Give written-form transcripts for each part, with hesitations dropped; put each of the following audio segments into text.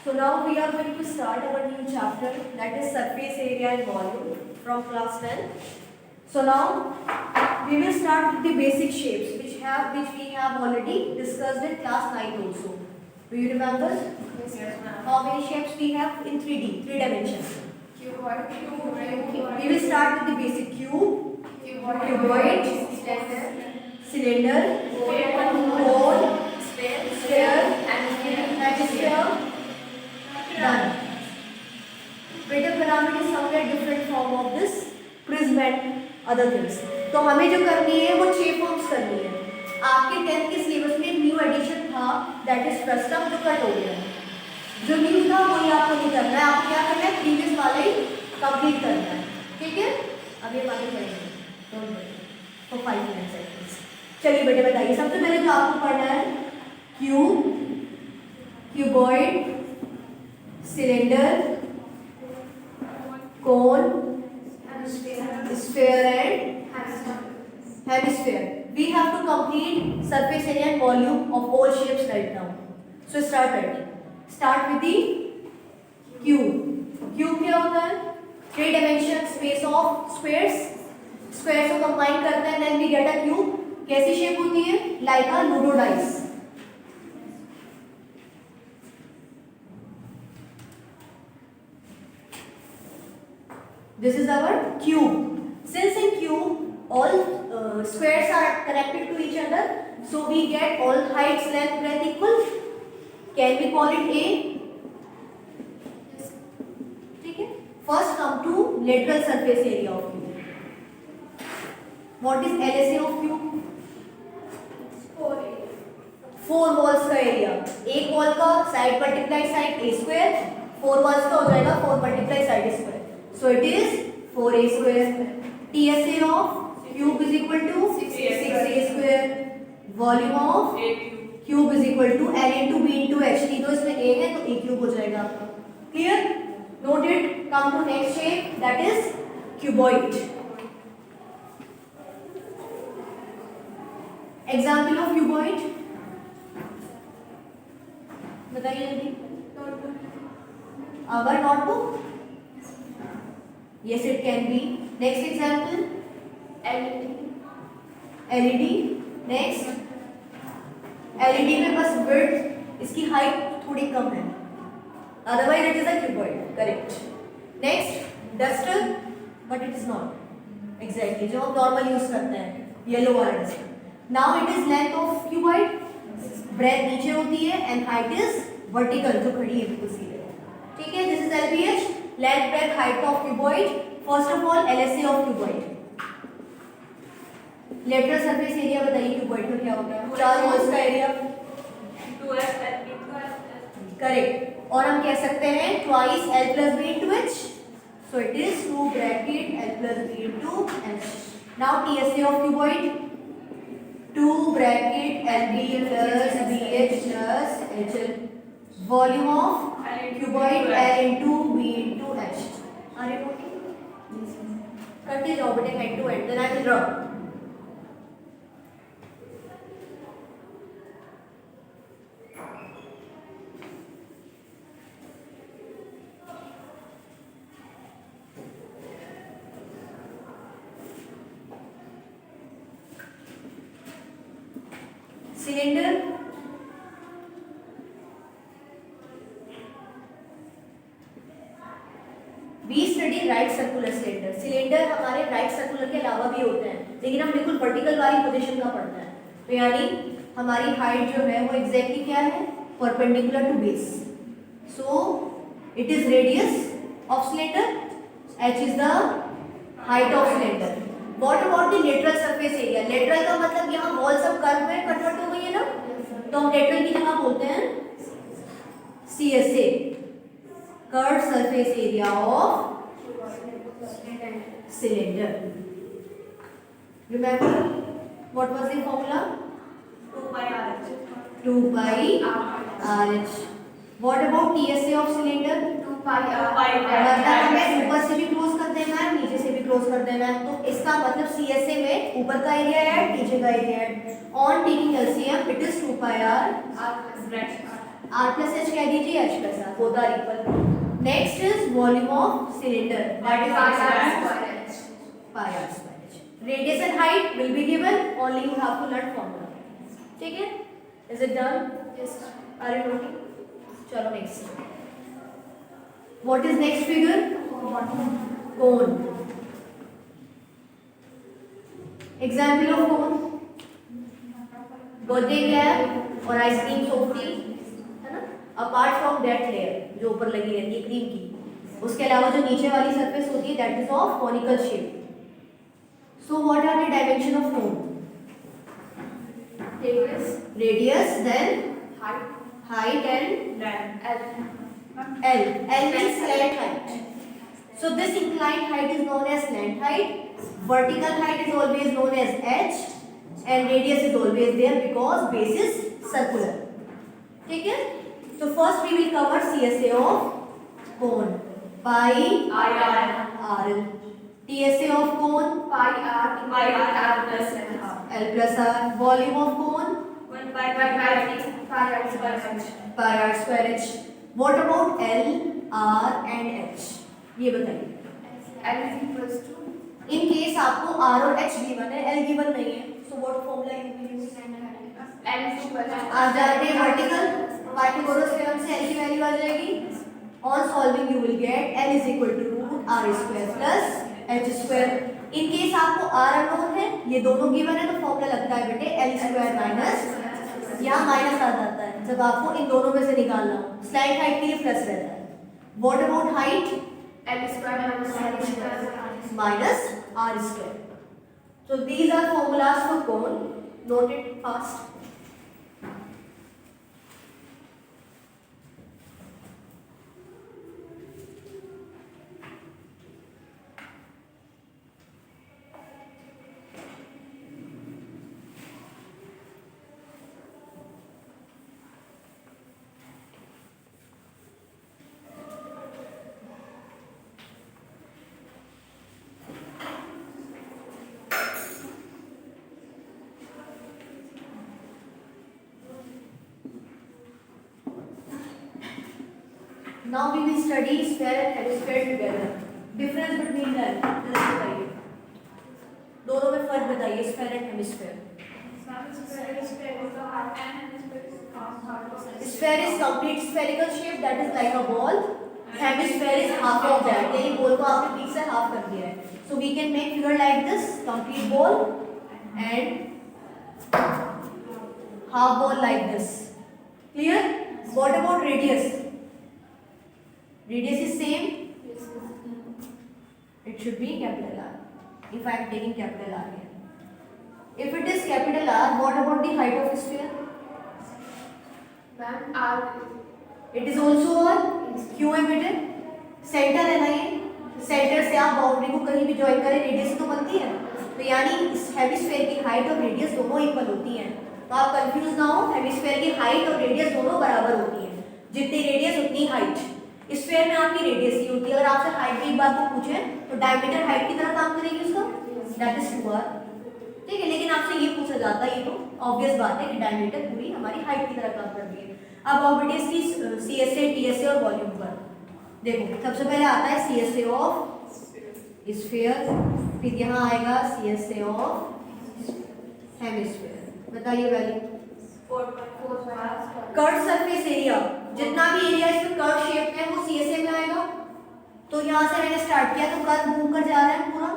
So now we are going to start our new chapter, that is surface area and volume from class 10. So now we will start with the basic shapes which we have already discussed in class 9 also. Do you remember? Yes, ma'am. How many shapes we have in 3D, 3 dimensions? Cuboid. We will start with the basic cube, Cuboid. cylinder, cone, sphere, hemisphere. Done. Beta pyramid is somewhere different form of this prism and other things. तो हमें जो करनी है वो 6 forms करनी है. आपके 10th के सिलेबस में न्यू एडिशन था, दैट इज फ्रस्टम, जो कट हो गया. जो न्यू था वही आपको नहीं करना है, आपको क्या करना है, प्रीवियस वाला ही कंप्लीट करना है. ठीक है, अब ये बातें पढ़ेंगे. Don't worry for 5 minutes at least. चलिए बेटे बताइए, सबसे पहले जो आपको पढ़ना है cube, cuboid, cylinder, cone, sphere and hemisphere. We have to complete surface area and volume of all shapes right now. So start ready. Start with the cube. Cube क्या होता है? 3 dimension space of squares. Squares को combine करते हैं, then we get a cube. कैसी shape होती है? Like a ludo dice. This is our cube. Since in cube all squares are connected to each other, so we get all heights, length, breadth equal. Can we call it A? ठीक है. First come to lateral surface area of cube. What is LSA of cube? 4 walls का area. एक wall का side multiply side a square, 4 walls का हो जाएगा 4 multiply side square. So it is 4a square. TSA of cube is equal to 6a square. Volume of cube is equal to L into B into H. तो इसमें a है तो a cube हो जाएगा आपका. Clear? Note it. Come to next shape, that is cuboid. Example of cuboid. बताइए जल्दी. Our notebook. Yes, it can be. Next example, LED. Next, LED में बस width, इसकी height थोड़ी कम है. Otherwise, it is a cuboid. Correct. Next, duster, but it is not. Exactly. जो हम normal use करते हैं, yellow वाला duster. Now it is length of cuboid. Breadth नीचे होती है and height is vertical, जो खड़ी है बिल्कुल सीधे. ठीक है. This is LBH. Length, breadth, height of cuboid. First of all, LSA of cuboid. Lateral surface area बताइए cuboid का क्या होता है? 4 walls का एरिया. करेक्ट. और हम कह सकते हैं twice L plus B into H. So it is 2 bracket L plus B into H. Now TSA of cuboid. 2 bracket LB plus BH plus HL. Volume of cuboid L into B into H. Are you okay? करते जाओ बेटे head to head. Then I will draw. Cylinder. We study right circular cylinder. Cylinder हमारे right circular के अलावा भी होते हैं, लेकिन हम बिल्कुल वर्टिकल वाली पोजीशन का पढ़ते हैं. तो यानी हमारी हाइट जो है वो एग्जैक्टली क्या है, perpendicular to base. So it is radius of cylinder, h is the height of cylinder. What about the lateral surface area? Lateral का मतलब यहाँ वॉल सब कर्व में कन्वर्ट हो गई है ना, तो हम लेटरल की जगह बोलते हैं CSA, curved surface area of cylinder. Remember what was the formula? 2 pi RH. What about TSA of cylinder? 2 pi मतलब हमें ऊपर से भी क्लोज कर देना है, नीचे से भी क्लोज कर देना है. तो इसका मतलब CSA में ऊपर का एरिया ऐड, नीचे का area add. On taking LCM, it is 2 pi R. R plus H कह दीजिए, H plus R, both are equal. Next is volume of cylinder, that is pi r square h. Radius and height will be given, only you have to learn formula. ठीक है? Is it done? Yes. Are you noting? चलो next. What is next figure? Cone. Example of cone. Birthday cap और ice cream सोफ्टी, है ना? Apart from that layer जो ऊपर लगी रहती है क्रीम की, उसके अलावा जो नीचे वाली सरफेस होती है that is of conical shape. So what are the dimension of cone? Radius, then height and L. L means slant height. So this inclined height is known as slant height. Vertical height is always known as h, and radius is always there because base is circular. ठीक है? So first we will cover CSA of cone. Pi r. TSA of cone. Pi r plus L plus r. Volume of cone. pi r square h. What about L, R and H? ये बताइए. L is equals to In case आपको R और H given है, L given नहीं है, so what formula you will use? L is equal to आप जानते हैं वर्टिकल, पाइथागोरस थ्योरम से L की वैल्यू आ जाएगी. On solving you will get L is equal to root R square plus H square. In case आपको R unknown है, ये दोनों given है, तो फॉर्मूला लगता है बेटे L square माइनस, यहाँ माइनस आ जाता है जब आपको इन दोनों में से निकालना हो. स्लाइड हाइट के लिए प्लस रहता है. What about height? L square minus R square. So these are formulas for cone. Note it fast. Now we will study sphere and hemisphere together. Difference between them. जरा बताइए. दोनों में फर्क बताइए sphere and hemisphere. Sphere is complete spherical shape that is like a ball. Hemisphere is half of that. यानी ball को आपने बीच से half कर दिया है. So we can make figure like this, complete ball and half ball like this. Clear? What about radius? Radius is same. It should be capital R. If I am taking capital R here. If it is capital R, what about the height of sphere? R. It is also R. क्यों है बेटे? Centre है ना ये. Centre से आप boundary को कहीं भी ज्वाइन करें, रेडियस तो बनती है. तो यानी इस हेमिस्फीयर की हाइट और रेडियस दोनों इक्वल होती हैं. तो आप कंफ्यूज ना हो, हेमिस्फीयर की हाइट और रेडियस दोनों बराबर होती हैं. जितनी रेडियस उतनी हाइट. स्फीयर में आपकी रेडियस ही होती है. अगर आपसे हाइट की एक बात को पूछे तो डायमीटर हाइट की तरह काम करेगी उसका, दैट इज 2r. ठीक है, लेकिन आपसे ये पूछा जाता है, ये तो ऑब्वियस बात है कि डायमीटर पूरी हमारी हाइट की तरह काम कर रही है. अब आओ बेटे इसकी CSA, TSA और वॉल्यूम पर. देखो सबसे पहले आता है CSA ऑफ स्फीयर, फिर यहाँ आएगा CSA ऑफ हेमिस्फीयर. बताइए वैल्यू. कर्व सरफेस एरिया, जितना भी एरिया इसमें कर्व शेप में है वो CSA में आएगा. तो यहाँ से मैंने स्टार्ट किया तो कर्व घूम कर जा रहा है पूरा.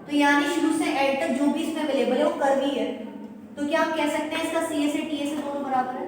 तो यानी शुरू से एंड तक जो भी इसमें अवेलेबल है वो कर्व ही है. तो क्या हम कह सकते हैं इसका CSA TSA दोनों बराबर है?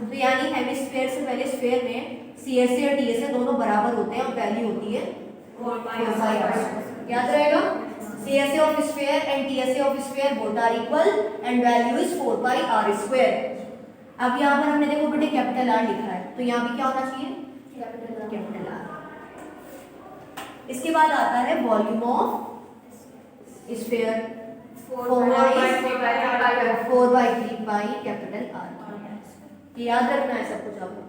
तो यानी हेमिस्फीयर से पहले स्फीयर में CSA और TSA दोनों बराबर होते हैं और वैल्यू होती है 4πr. याद रहेगा. CSA of sphere and TSA of sphere both are equal and value is 4πr square. अब यहाँ पर हमने देखो बेटे कैपिटल R लिखा है, तो यहाँ भी क्या होना चाहिए? Capital R. इसके बाद आता है volume of sphere. 4/3 pi capital R. ये याद रखना है सब कुछ आपको.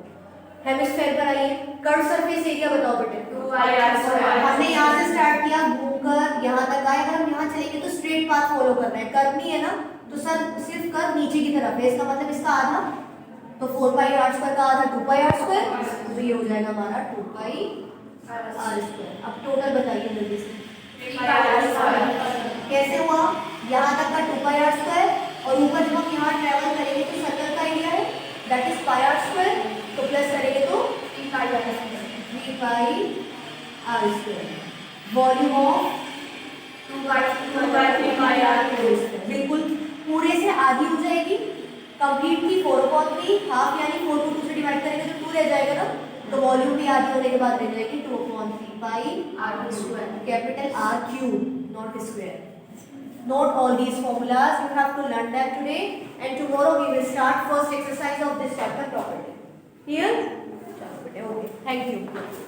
हेमिस्फीयर पर आइए. कर्व सरफेस एरिया बताओ बेटे. हमने यहाँ से स्टार्ट किया, घूमकर यहाँ तक आए. अगर हम यहाँ चलेंगे तो स्ट्रेट पाथ फॉलो कर रहे हैं. कर्व नहीं है ना, तो सर सिर्फ कर्व नीचे की तरफ है, इसका मतलब इसका आधा तो 4 पाई आर स्क्वायर का आधा 2 पाई आर स्क्वायर, तो ये हो जाएगा हमारा 2 पाई आर स्क्वायर। अब टोटल बताइए जल्दी से, 3 पाई आर स्क्वायर। कैसे हुआ? यहाँ तक का 2 पाई आर स्क्वायर और ऊपर जब हम यहाँ ट्रेवल करेंगे तो सर्कल का एरिया है that is pi r square, तो प्लस करेंगे तो 3 pi r square. 3 pi r square. Volume of 2 by 3 pi r square. बिल्कुल पूरे से आधी हो जाएगी, कंप्लीट थी 4/3, हाफ यानी 4 को 2 से डिवाइड करेंगे तो 2 रह जाएगा ना, तो वॉल्यूम भी आधी होने के बाद रह जाएगी 2/3 pi r square. Capital r cube not square. Note all these formulas, you have to learn them today and tomorrow we will start first exercise of this chapter properly. Clear? Okay, thank you.